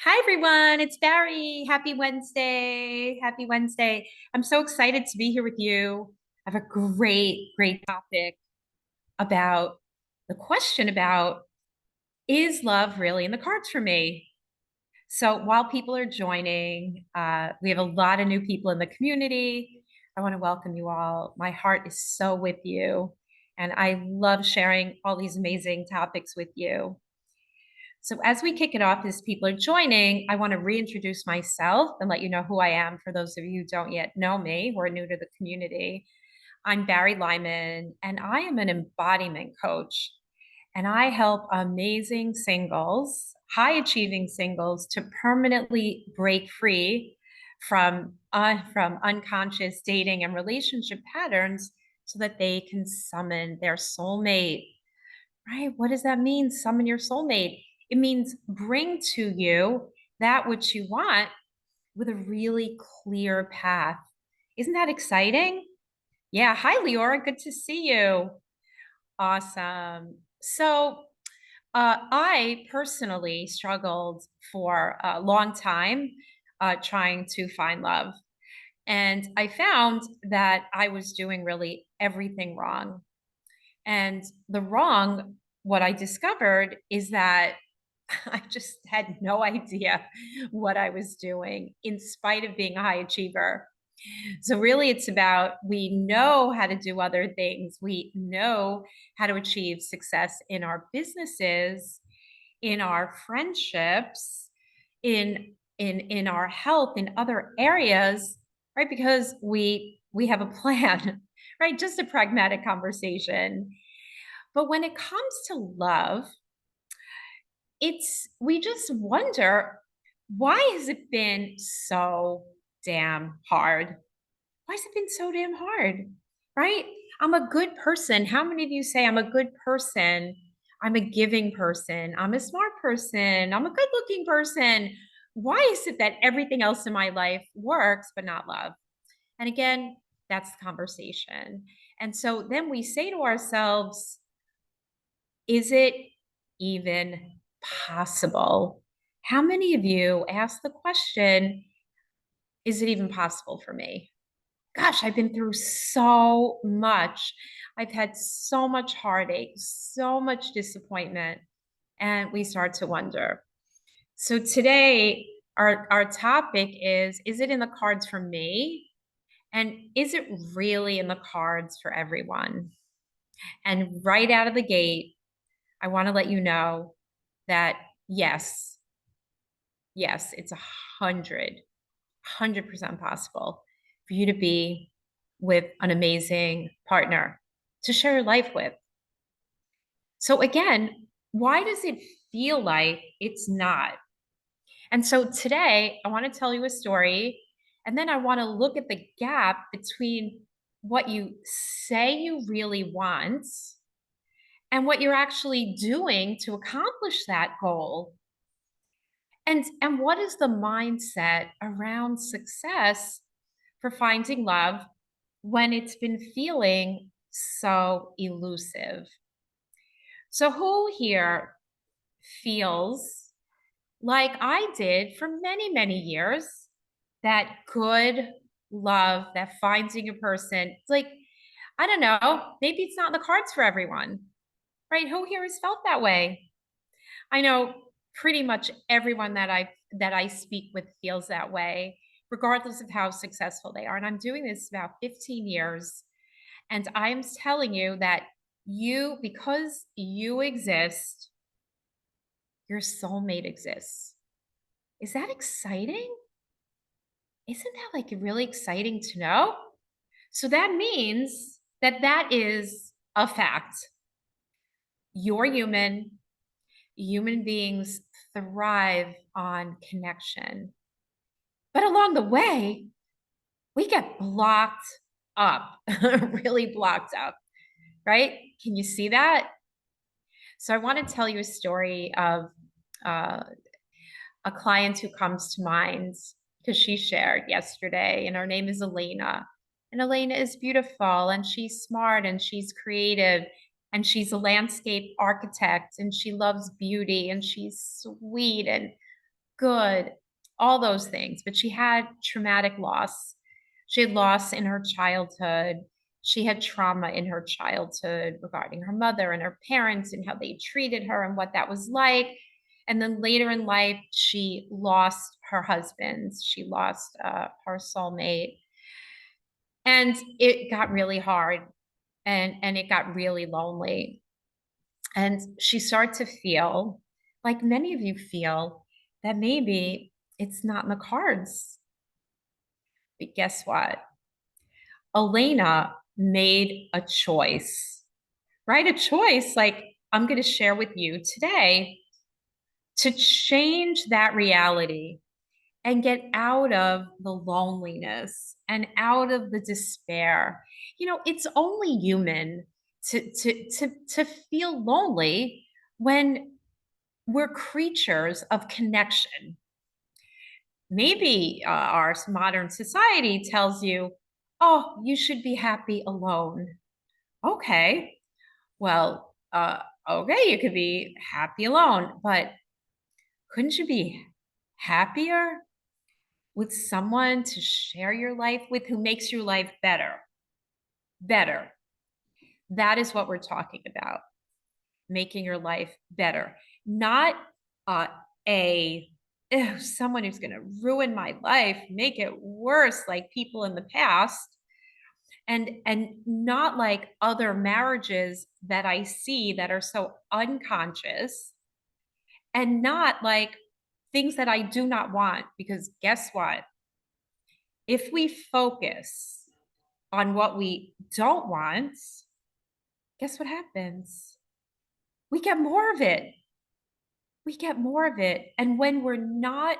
Hi, everyone. It's Bari. Happy Wednesday. Happy Wednesday. I'm so excited to be here with you. I have a great topic about the question about is love really in the cards for me? So while people are joining, we have a lot of new people in the community. I want to welcome you all. My heart is so with you, and I love sharing all these amazing topics with you. So as we kick it off, as people are joining, I want to reintroduce myself and let you know who I am for those of you who don't yet know me, who are new to the community. I'm Bari Lyman, and I am an embodiment coach. And I help amazing singles, high achieving singles, to permanently break free from unconscious dating and relationship patterns so that they can summon their soulmate. Right? What does that mean? Summon your soulmate. It means bring to you that which you want with a really clear path. Isn't that exciting? Yeah. Hi, Leora. Good to see you. Awesome. I personally struggled for a long time trying to find love. And I found that I was doing really everything wrong. And the wrong, what I discovered is that I just had no idea what I was doing in spite of being a high achiever. So, really, it's about we know how to do other things. We know how to achieve success in our businesses, in our friendships, in our health, in other areas, right? Because we have a plan, right? Just a pragmatic conversation. But when it comes to love, we just wonder, why has it been so damn hard? Why has it been so damn hard? Right? I'm a good person. How many of you say I'm a good person? I'm a giving person. I'm a smart person. I'm a good looking person. Why is it that everything else in my life works, but not love? And again, that's the conversation. And so then we say to ourselves, is it even possible? How many of you ask the question, is it even possible for me? Gosh, I've been through so much. I've had so much heartache, so much disappointment, and we start to wonder. So today, our topic is it in the cards for me? And is it really in the cards for everyone? And right out of the gate, I want to let you know that yes, yes, it's 100% possible for you to be with an amazing partner to share your life with. So again, why does it feel like it's not? And so today I want to tell you a story, and then I want to look at the gap between what you say you really want and what you're actually doing to accomplish that goal. And what is the mindset around success for finding love when it's been feeling so elusive? So who here feels like I did for many years, that good love, that finding a person, it's like, I don't know, maybe it's not in the cards for everyone, right? Who here has felt that way? I know pretty much everyone that I speak with feels that way, regardless of how successful they are. And I'm doing this about 15 years. And I'm telling you that because you exist, your soulmate exists. Is that exciting? Isn't that like really exciting to know? So that means that is a fact. You're human. Human beings thrive on connection. But along the way, we get blocked up, really blocked up, right? Can you see that? So I want to tell you a story of uh, a client who comes to mind because she shared yesterday, and her name is Elena. And Elena is beautiful, and she's smart, and she's creative, and she's a landscape architect, and she loves beauty, and she's sweet, and good, all those things. But she had traumatic loss. She had loss in her childhood. She had trauma in her childhood regarding her mother and her parents and how they treated her and what that was like. And then later in life, she lost her husband. She lost her soulmate. And it got really hard, and it got really lonely. And she started to feel, like many of you feel, that maybe it's not in the cards. But guess what? Elena made a choice, right? A choice like I'm going to share with you today to change that reality and get out of the loneliness and out of the despair. You know, it's only human to feel lonely when we're creatures of connection. Maybe our modern society tells you, oh, you should be happy alone. Okay, well, okay, you could be happy alone, but couldn't you be happier with someone to share your life with who makes your life better? Better. That is what we're talking about, making your life better, not uh, a someone who's going to ruin my life, make it worse, like people in the past, and not like other marriages that I see that are so unconscious, and not like things that I do not want. Because guess what? If we focus on what we don't want, guess what happens? We get more of it. We get more of it. And when we're not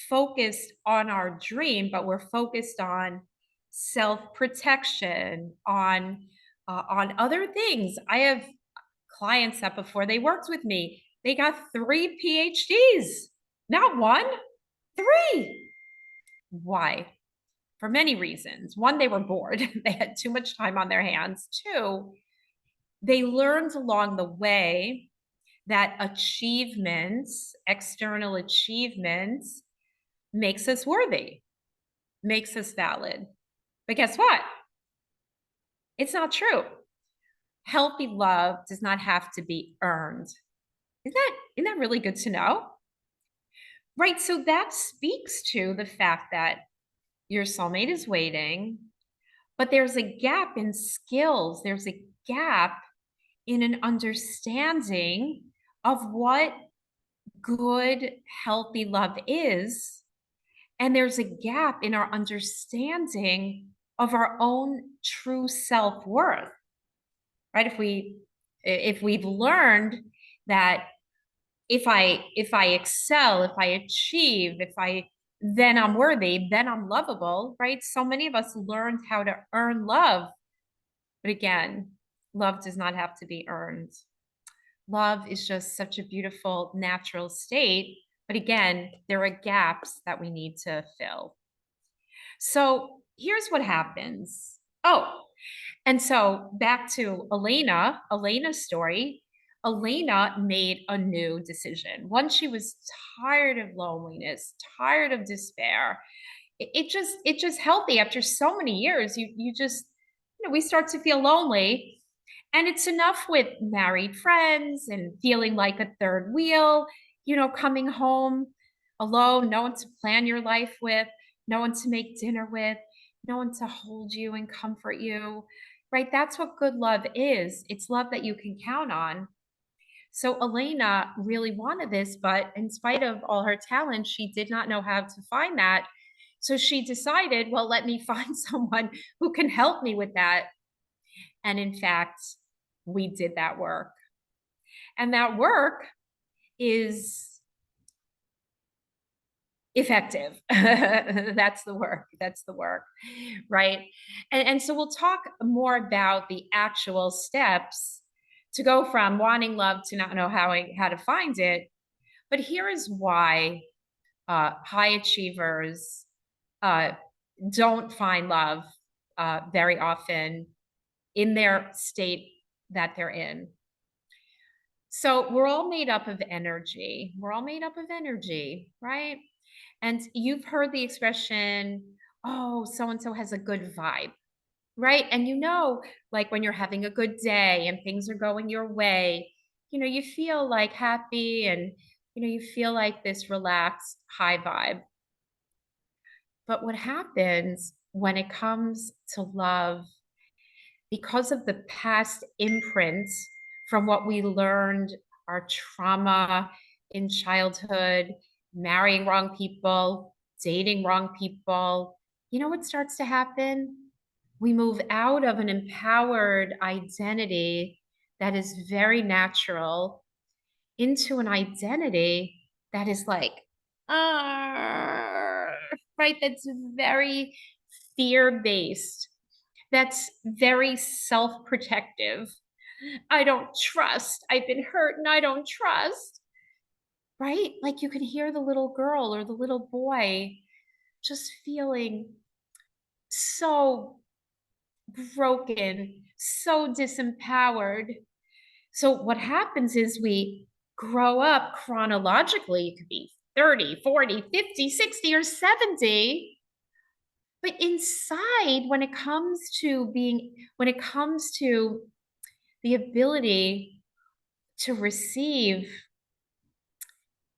focused on our dream, but we're focused on self-protection, on other things. I have clients that before they worked with me, they got 3 PhDs, not one, 3. Why? For many reasons. One, they were bored. They had too much time on their hands. Two, they learned along the way that achievements, external achievements, makes us worthy, makes us valid. But guess what? It's not true. Healthy love does not have to be earned. Isn't that really good to know? Right. So that speaks to the fact that your soulmate is waiting, but there's a gap in skills. There's a gap in an understanding of what good, healthy love is. And there's a gap in our understanding of our own true self-worth, right? If we've learned that if I excel, if I achieve, if I then I'm worthy, then I'm lovable, right? So many of us learned how to earn love. But again, love does not have to be earned. Love is just such a beautiful natural state. But again, there are gaps that we need to fill. So here's what happens. Oh, and so back to Elena's story. Elena made a new decision. Once she was tired of loneliness, tired of despair, it just healthy after so many years. You just, we start to feel lonely. And it's enough with married friends and feeling like a third wheel, coming home alone, no one to plan your life with, no one to make dinner with, no one to hold you and comfort you, right? That's what good love is. It's love that you can count on. So Elena really wanted this, but in spite of all her talent, she did not know how to find that. So she decided, well, let me find someone who can help me with that. And in fact, we did that work. And that work is effective. That's the work. That's the work. Right. And so we'll talk more about the actual steps to go from wanting love to not know how to find it. But here is why high achievers uh, don't find love very often in their state that they're in. So we're all made up of energy. We're all made up of energy, right? And you've heard the expression, oh, so and so has a good vibe, right? And like when you're having a good day and things are going your way, you feel like happy and, you feel like this relaxed, high vibe. But what happens when it comes to love, because of the past imprints from what we learned, our trauma in childhood, marrying wrong people, dating wrong people, you know what starts to happen? We move out of an empowered identity that is very natural into an identity that is like, uh, right? That's very fear based, that's very self protective. I don't trust. I've been hurt and I don't trust. Right? Like you can hear the little girl or the little boy just feeling so broken, so disempowered. So, what happens is we grow up chronologically, it could be 30, 40, 50, 60, or 70. But inside, when it comes to the ability to receive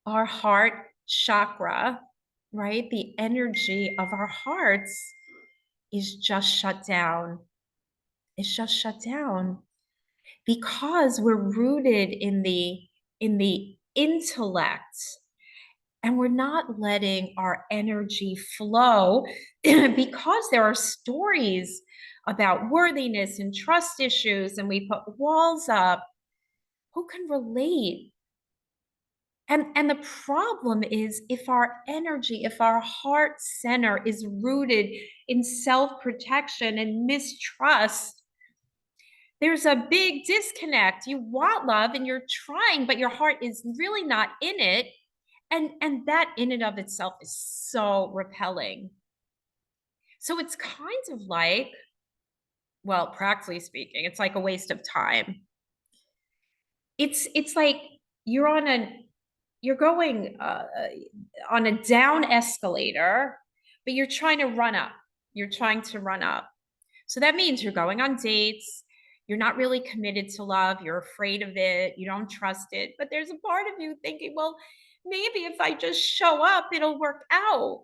our heart chakra, right? The energy of our hearts is just shut down. It's just shut down because we're rooted in the intellect and we're not letting our energy flow because there are stories about worthiness and trust issues and we put walls up. Who can relate? And the problem is if our energy, if our heart center is rooted in self-protection and mistrust, there's a big disconnect. You want love and you're trying, but your heart is really not in it. And that in and of itself is so repelling. So it's kind of like, well, practically speaking, it's like a waste of time. It's like you're on a you're going on a down escalator, but you're trying to run up. You're trying to run up. So that means you're going on dates. You're not really committed to love. You're afraid of it. You don't trust it. But there's a part of you thinking, well, maybe if I just show up, it'll work out.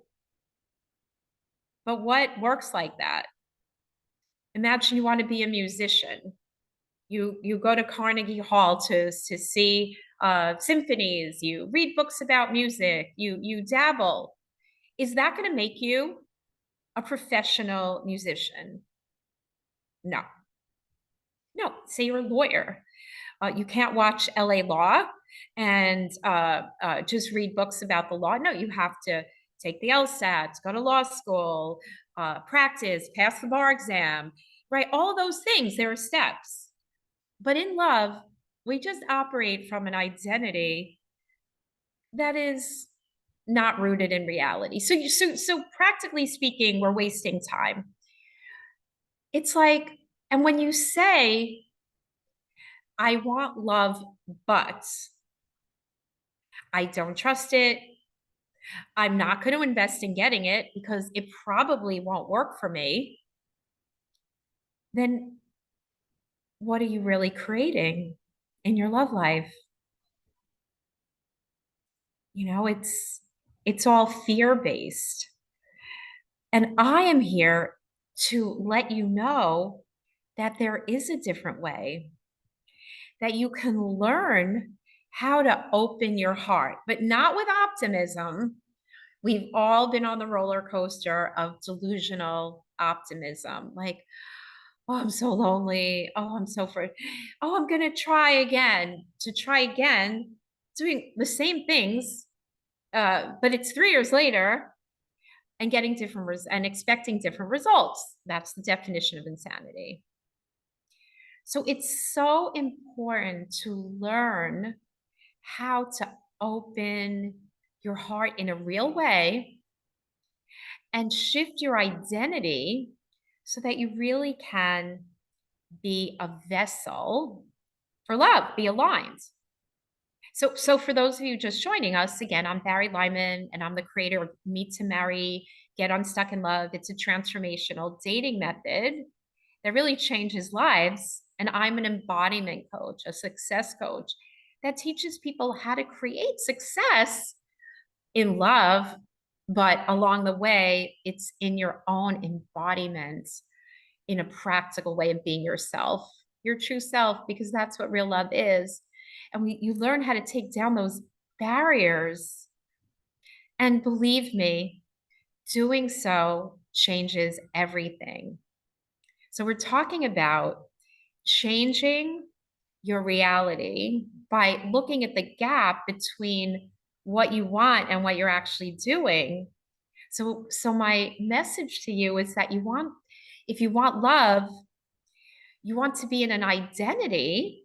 But what works like that? Imagine you want to be a musician. You go to Carnegie Hall to see symphonies. You read books about music. You dabble. Is that going to make you a professional musician? No, no. Say you're a lawyer. You can't watch LA Law and just read books about the law. No, you have to take the LSAT, go to law school, practice, pass the bar exam, right? All those things. There are steps. But in love, we just operate from an identity that is not rooted in reality. So practically speaking, we're wasting time. It's like, and when you say, I want love, but I don't trust it, I'm not going to invest in getting it because it probably won't work for me, then what are you really creating in your love life? It's all fear-based. And I am here to let you know that there is a different way, that you can learn how to open your heart, but not with optimism. We've all been on the roller coaster of delusional optimism. Like, oh, I'm so lonely. Oh, I'm so afraid. Oh, I'm going to try again. To try again, doing the same things, but it's 3 years later and getting and expecting different results. That's the definition of insanity. So it's so important to learn how to open your heart in a real way and shift your identity so that you really can be a vessel for love, be aligned. So for those of you just joining us, again, I'm Bari Lyman, and I'm the creator of Meet to Marry, Get Unstuck in Love. It's a transformational dating method that really changes lives. And I'm an embodiment coach, a success coach that teaches people how to create success in love. But along the way, it's in your own embodiment, in a practical way of being yourself, your true self, because that's what real love is. And you learn how to take down those barriers. And believe me, doing so changes everything. So we're talking about changing your reality by looking at the gap between what you want and what you're actually doing. So my message to you is that if you want love, you want to be in an identity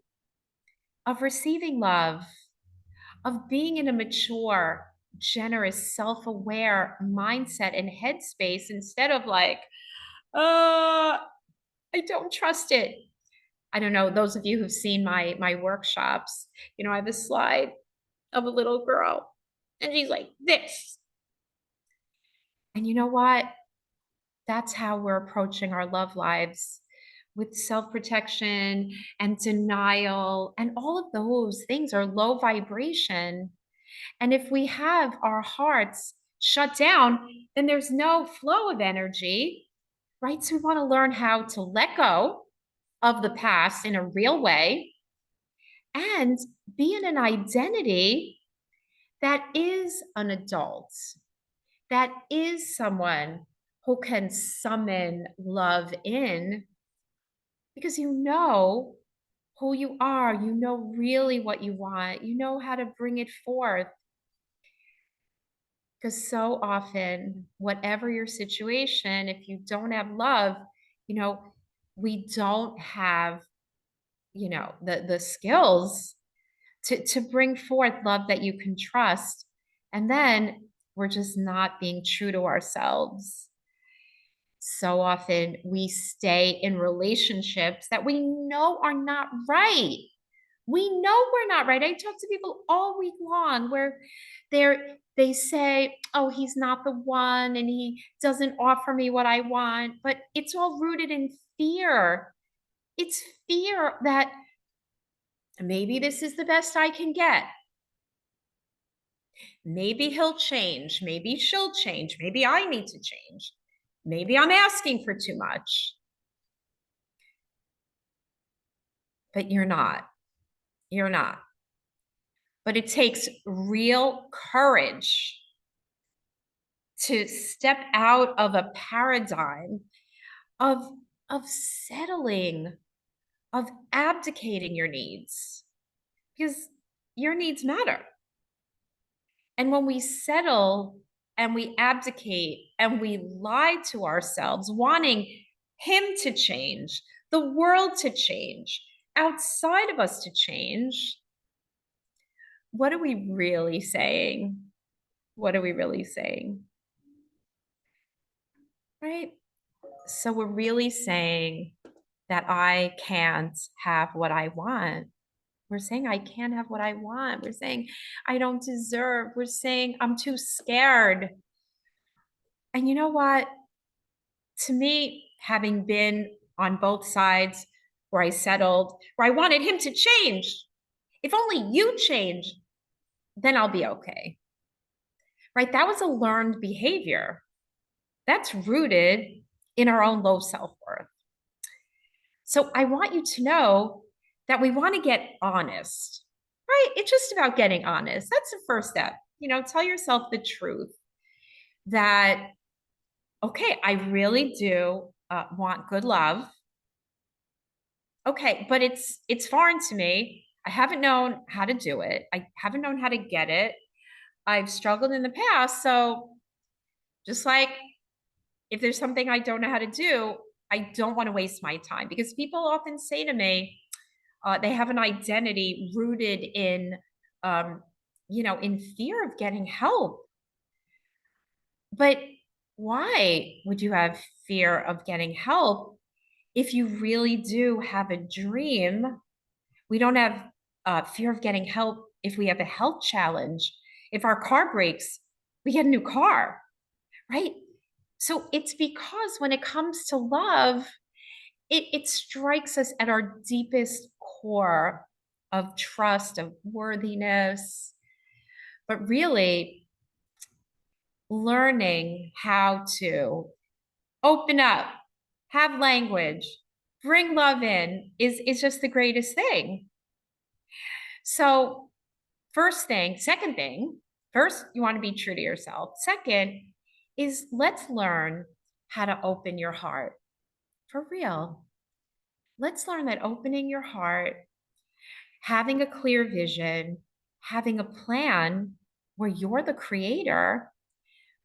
of receiving love, of being in a mature, generous, self-aware mindset and headspace instead of like, I don't trust it. I don't know, those of you who've seen my workshops, I have a slide of a little girl and she's like this. And you know what? That's how we're approaching our love lives, with self-protection and denial, and all of those things are low vibration. And if we have our hearts shut down, then there's no flow of energy, right? So we want to learn how to let go of the past in a real way and be in an identity that is an adult, that is someone who can summon love in, because you know who you are, you know really what you want, you know how to bring it forth. Because so often, whatever your situation, if you don't have love, you know, we don't have, the skills to bring forth love that you can trust. And then we're just not being true to ourselves. So often we stay in relationships that we know are not right. We know we're not right. I talk to people all week long where they say, "Oh, he's not the one and he doesn't offer me what I want." But it's all rooted in fear. It's fear that maybe this is the best I can get. Maybe he'll change. Maybe she'll change. Maybe I need to change. Maybe I'm asking for too much. But you're not. You're not. But it takes real courage to step out of a paradigm of of settling, of abdicating your needs, because your needs matter. And when we settle and we abdicate and we lie to ourselves, wanting him to change, the world to change, outside of us to change, what are we really saying? What are we really saying? Right? So we're really saying that I can't have what I want. We're saying I can't have what I want. We're saying I don't deserve. We're saying I'm too scared. And you know what? To me, having been on both sides, where I settled, where I wanted him to change, if only you change, then I'll be okay. Right? That was a learned behavior. That's rooted in our own low self-worth. So I want you to know that we want to get honest, right? It's just about getting honest. That's the first step. Tell yourself the truth that, okay, I really do want good love. Okay, but it's foreign to me. I haven't known how to do it. I haven't known how to get it. I've struggled in the past. So just like if there's something I don't know how to do, I don't want to waste my time, because people often say to me, they have an identity rooted um, in fear of getting help. But why would you have fear of getting help if you really do have a dream? We don't have fear of getting help if we have a health challenge, if our car breaks, we get a new car, right? So it's because when it comes to love, it strikes us at our deepest core of trust, of worthiness, but really learning how to open up, have language, bring love in is just the greatest thing. So, second thing, first, you want to be true to yourself. Second is let's learn how to open your heart for real. Let's learn that opening your heart, having a clear vision, having a plan where you're the creator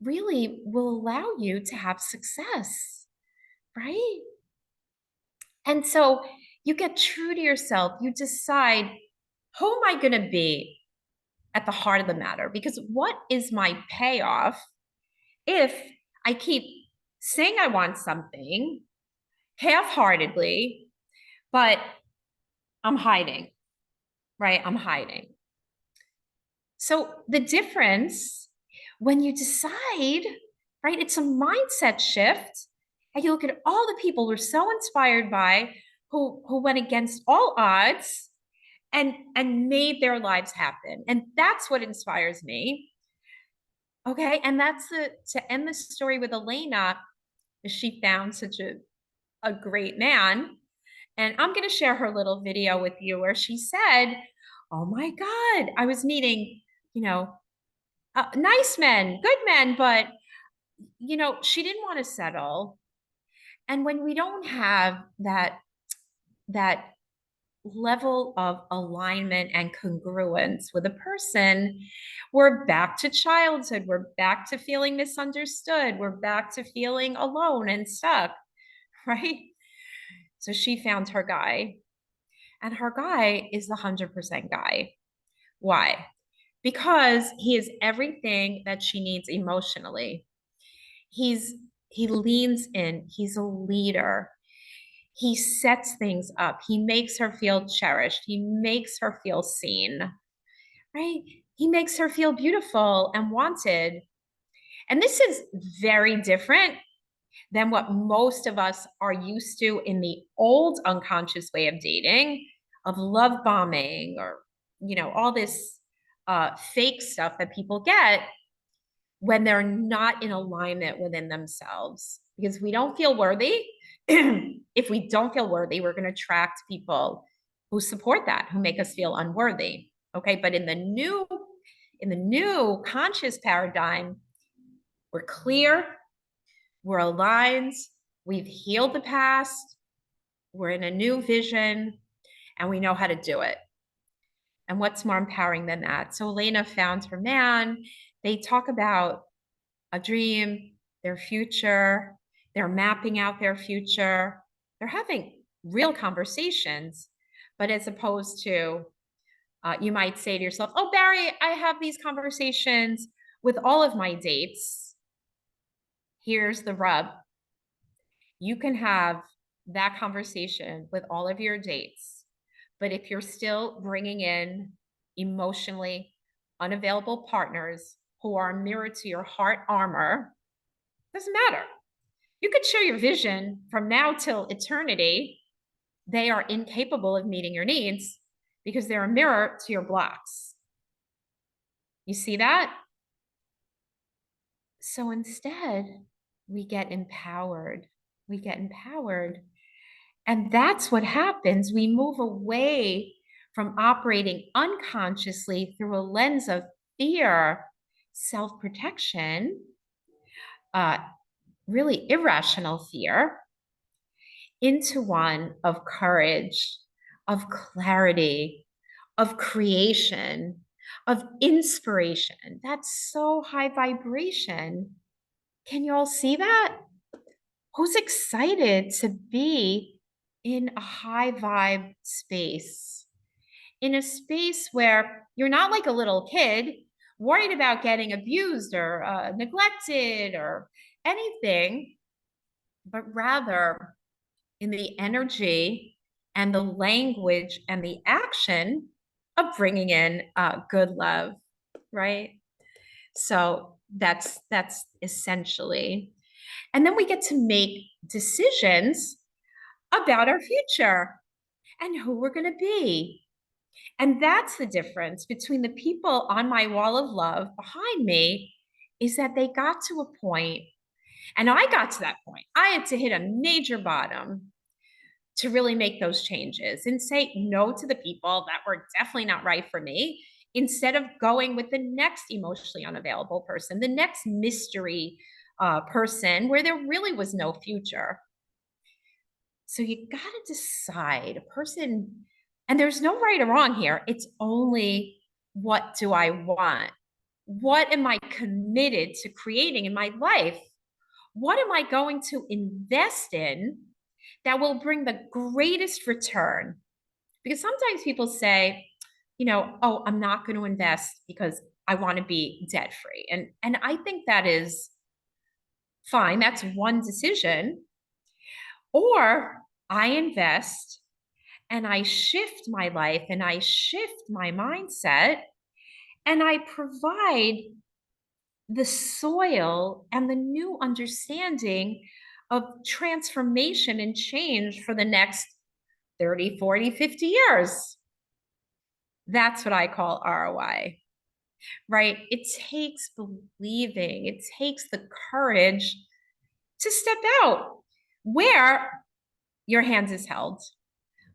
really will allow you to have success, right? And so you get true to yourself. You decide, who am I going to be at the heart of the matter? Because what is my payoff if I keep saying I want something half-heartedly, but I'm hiding, right? I'm hiding. So the difference when you decide, right, it's a mindset shift. And you look at all the people we're so inspired by who went against all odds and made their lives happen. And that's what inspires me. Okay. And that's to end the story with Elena, she found such a great man. And I'm going to share her little video with you where she said, oh my God, I was meeting, you know, nice men, good men, but, she didn't want to settle. And when we don't have that level of alignment and congruence with a person, we're back to childhood. We're back to feeling misunderstood. We're back to feeling alone and stuck, right? So she found her guy, and her guy is the 100% guy. Why? Because he is everything that she needs emotionally. He's he leans in, he's a leader. He sets things up. He makes her feel cherished. He makes her feel seen, right? He makes her feel beautiful and wanted. And this is very different than what most of us are used to in the old unconscious way of dating, of love bombing, or, all this fake stuff that people get when they're not in alignment within themselves, because we don't feel worthy. If we don't feel worthy, we're going to attract people who support that, who make us feel unworthy. Okay. But in the new conscious paradigm, we're clear, we're aligned, we've healed the past, we're in a new vision, and we know how to do it. And what's more empowering than that? So Elena found her man. They talk about a dream, their future, they're mapping out their future, they're having real conversations. But as opposed to, you might say to yourself, oh, Bari, I have these conversations with all of my dates. Here's the rub. You can have that conversation with all of your dates, but if you're still bringing in emotionally unavailable partners who are a mirror to your heart armor, doesn't matter. You could share your vision from now till eternity. They are incapable of meeting your needs because they're a mirror to your blocks. You see that? So instead, we get empowered. We get empowered. And that's what happens. We move away from operating unconsciously through a lens of fear, self-protection, really irrational fear, into one of courage, of clarity, of creation, of inspiration. That's so high vibration. Can you all see that? Who's excited to be in a high vibe space? In a space where you're not like a little kid worried about getting abused or neglected or anything, but rather in the energy and the language and the action of bringing in good love, right? So that's essentially. And then we get to make decisions about our future and who we're going to be. And that's the difference between the people on my wall of love behind me, is that they got to a point, and I got to that point. I had to hit a major bottom to really make those changes and say no to the people that were definitely not right for me, instead of going with the next emotionally unavailable person, the next mystery person where there really was no future. So you got to decide a person, and there's no right or wrong here. It's only, what do I want? What am I committed to creating in my life? What am I going to invest in that will bring the greatest return? Because sometimes people say, oh, I'm not going to invest because I want to be debt free. And I think that is fine. That's one decision. Or I invest and I shift my life and I shift my mindset and I provide the soil and the new understanding of transformation and change for the next 30, 40, 50 years. That's what I call ROI, right? It takes believing, it takes the courage to step out where your hand is held,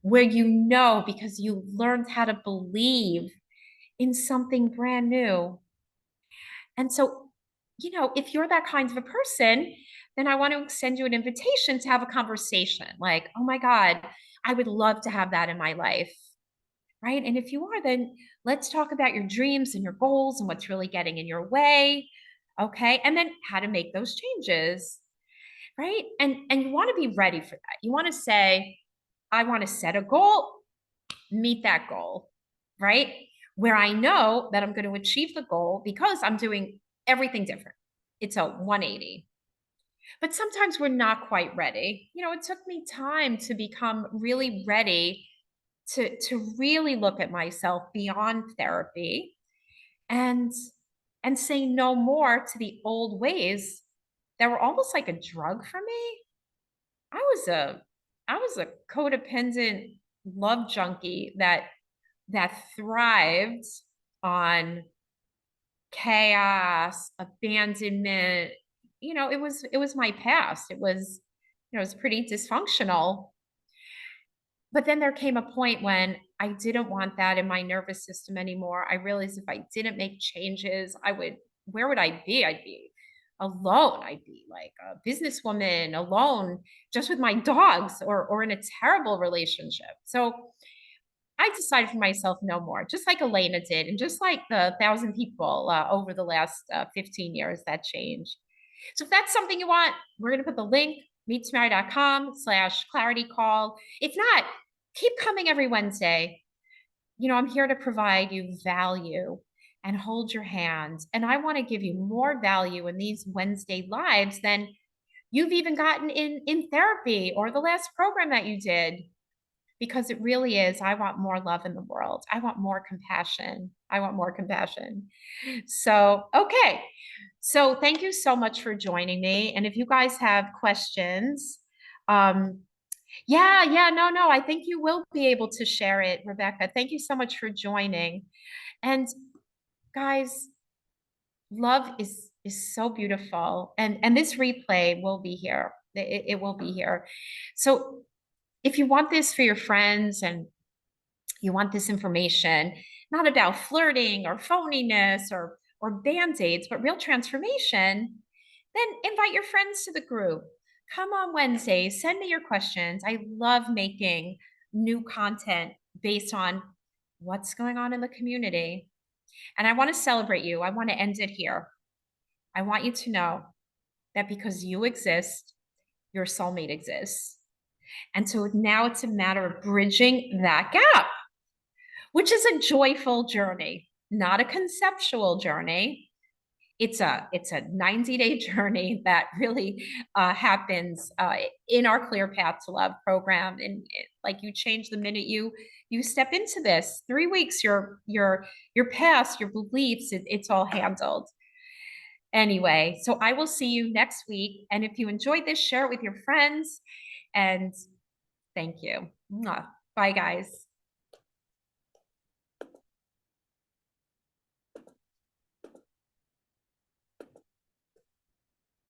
where because you learned how to believe in something brand new. And so, if you're that kind of a person, then I want to extend you an invitation to have a conversation like, oh my God, I would love to have that in my life. Right. And if you are, then let's talk about your dreams and your goals and what's really getting in your way. Okay. And then how to make those changes. Right. And you want to be ready for that. You want to say, I want to set a goal, meet that goal, right? Where I know that I'm going to achieve the goal because I'm doing everything different. It's a 180. But sometimes we're not quite ready. It took me time to become really ready to really look at myself beyond therapy and and say no more to the old ways that were almost like a drug for me. I was a I was a codependent love junkie that thrived on chaos, abandonment. It was my past. It was pretty dysfunctional. But then there came a point when I didn't want that in my nervous system anymore. I realized if I didn't make changes, where would I be? I'd be alone. I'd be like a businesswoman alone, just with my dogs, or in a terrible relationship. So I decided for myself no more, just like Elena did, and just like the 1,000 people over the last 15 years that changed. So if that's something you want, we're going to put the link, meettomary.com/clarity call. If not, keep coming every Wednesday. I'm here to provide you value and hold your hand. And I want to give you more value in these Wednesday lives than you've even gotten in therapy or the last program that you did, because it really is. I want more love in the world. I want more compassion. I want more compassion. So, okay. So, thank you so much for joining me. And if you guys have questions, yeah, no, I think you will be able to share it, Rebecca. Thank you so much for joining. And guys, love is so beautiful. And this replay will be here. It will be here. So if you want this for your friends and you want this information, not about flirting or phoniness or band-aids, but real transformation, then invite your friends to the group. Come on Wednesdays, send me your questions. I love making new content based on what's going on in the community. And I want to celebrate you. I want to end it here. I want you to know that because you exist, your soulmate exists. And so now it's a matter of bridging that gap, which is a joyful journey, not a conceptual journey. It's a 90-day journey that really happens in our Clear Path to Love program, and like you change the minute you step into this. 3 weeks, your past, your beliefs, it's all handled. Anyway, so I will see you next week, and if you enjoyed this, share it with your friends, and thank you. Mwah. Bye, guys.